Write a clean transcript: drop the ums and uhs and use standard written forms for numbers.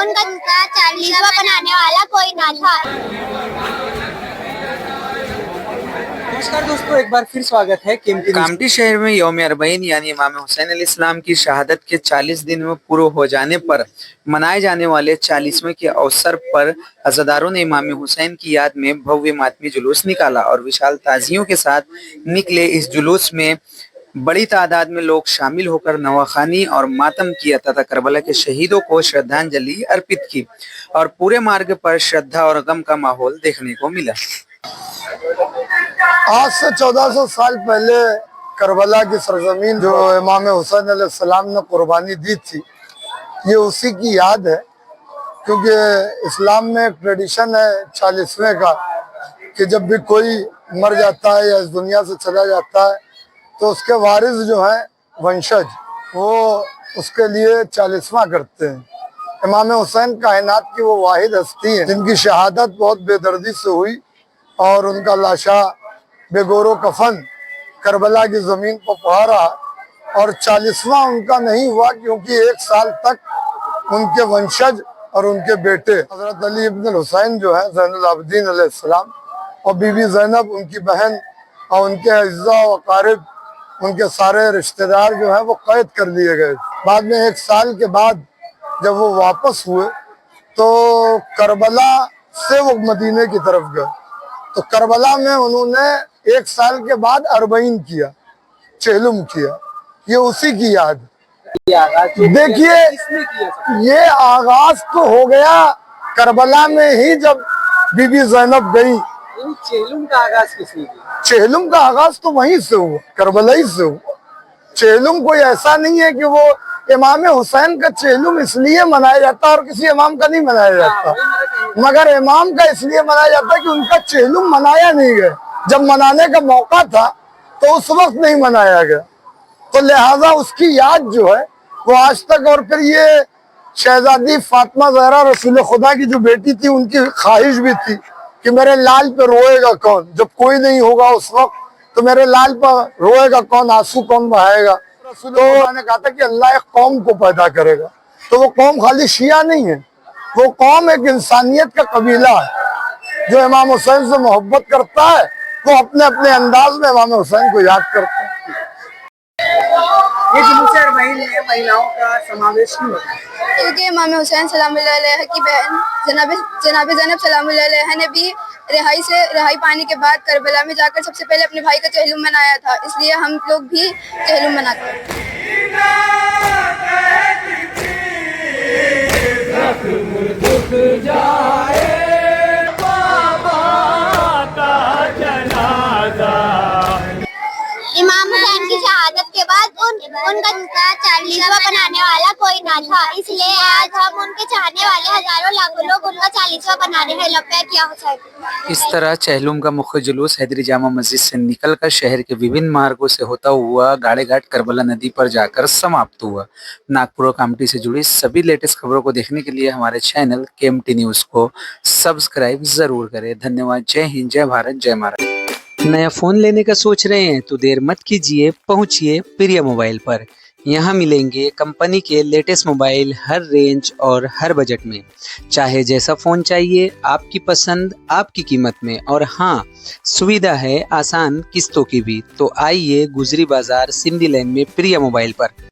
उनका 40वां बनाने वाला कोई ना था। नमस्कार दोस्तों, एक बार फिर स्वागत है कामठी शहर में यौम अरबईन यानी इमाम हुसैन अलैहिस्सलाम की शहादत के 40 दिन में पूरे हो जाने पर मनाए जाने वाले 40वें के अवसर पर अज़ादारों ने इमाम हुसैन की याद में भव्य मातमी जुलूस निकाला और विशाल ताजियों के साथ निकले। इस जुलूस में बड़ी तादाद में लोग शामिल होकर नवाखानी और मातम किया तथा करबला के शहीदों को श्रद्धांजलि अर्पित की और पूरे मार्ग पर श्रद्धा और गम का माहौल देखने को मिला। आज से 1400 साल पहले करबला की सरजमीन जो इमाम हुसैन अलैहिस्सलाम ने कुर्बानी दी थी, ये उसी की याद है। क्योंकि इस्लाम में एक ट्रेडिशन है 40वें का कि जब भी कोई मर जाता है या इस दुनिया से चला जाता है तो उसके वारिस जो हैं वंशज, वो उसके लिए 40वां करते हैं। इमाम हुसैन कायनात की वो वाहिद हस्ती है जिनकी शहादत बहुत बेदर्दी से हुई और उनका लाशा बेगोरो कफन करबला की जमीन पर पड़ा रहा और 40वां उनका नहीं हुआ क्योंकि 1 साल तक उनके वंशज और उनके बेटे हजरत अली इब्न हुसैन जो है ज़ैनुल आबिदीन अलैहिस्सलाम और बीबी ज़ैनब उनकी बहन और उनके अज़्ज़ा व अक़ारिब, उनके सारे रिश्तेदार जो है वो कैद कर लिए गए। बाद में 1 साल के बाद जब वो वापस हुए तो करबला से वो मदीने की तरफ गए। तो करबला में उन्होंने 1 साल के बाद अरबईन किया, चेहलुम किया। ये उसी की याद। देखिए, ये आगाज तो हो गया करबला में ही जब बीबी ज़ैनब गई। चेहलुम का आगाज किसने किया? चेहलुम का आगाज तो वहीं से हुआ, करबला ही से हुआ। चेहलुम कोई ऐसा नहीं है कि वो इमाम हुसैन का चेहलुम इसलिए मनाया जाता और किसी इमाम का नहीं मनाया जाता, मगर इमाम का इसलिए मनाया जाता कि उनका चेहलुम मनाया नहीं गया। जब मनाने का मौका था तो उस वक्त नहीं मनाया गया, तो लिहाजा उसकी याद जो है वो आज तक। और फिर ये शहजादी फातिमा ज़हरा रसूल खुदा की जो बेटी थी, उनकी ख्वाहिश भी थी कि मेरे लाल पे रोएगा कौन, जब कोई नहीं होगा उस वक्त तो मेरे लाल पर रोएगा कौन, आंसू कौन बहाएगा। रसूल खुदा ने कहा था कि अल्लाह एक कौम को पैदा करेगा, तो वो कौम खाली शिया नहीं है, वो कौम एक इंसानियत का कबीला है जो इमाम हुसैन से मोहब्बत करता है। वो अपने अपने अंदाज में इमाम हुसैन को याद करता है। ये जुलूस अरबईन में महिलाओं का समावेश क्यों होता है? क्योंकि इमाम हुसैन सलामुल्लाह अलैह की बहन जनाब ज़ैनब सलामुल्लाह अलैहा ने भी रिहाई पाने के बाद करबला में जाकर सबसे पहले अपने भाई का चेहलुम मनाया था, इसलिए हम लोग भी चेहलुम मनाते हैं। इमाम हुसैन की शहादत के बाद उनका 40वां बनाने वाला कोई ना था, इसलिए आज हम उनके चाहने वाले हजारों लाखों लोग उनका 40वां बनाने में लबैक या हुसैन। इस तरह चेहलुम का मुख्य जुलूस हैदरी जामा मस्जिद से निकलकर शहर के विभिन्न मार्गों से होता हुआ गाड़े घाट करबला नदी पर जाकर समाप्त हुआ। नागपुर और कामठी से जुड़ी सभी लेटेस्ट खबरों को देखने के लिए हमारे चैनल केएमटी न्यूज़ को सब्सक्राइब जरूर करें। धन्यवाद। जय हिंद, जय भारत, जय महाराष्ट्र। नया फोन लेने का सोच रहे हैं तो देर मत कीजिए, पहुंचिए प्रिय मोबाइल पर। यहाँ मिलेंगे कंपनी के लेटेस्ट मोबाइल हर रेंज और हर बजट में। चाहे जैसा फ़ोन चाहिए, आपकी पसंद आपकी कीमत में। और हाँ, सुविधा है आसान किस्तों की भी। तो आइए गुजरी बाजार सिंधी लाइन में प्रिय मोबाइल पर।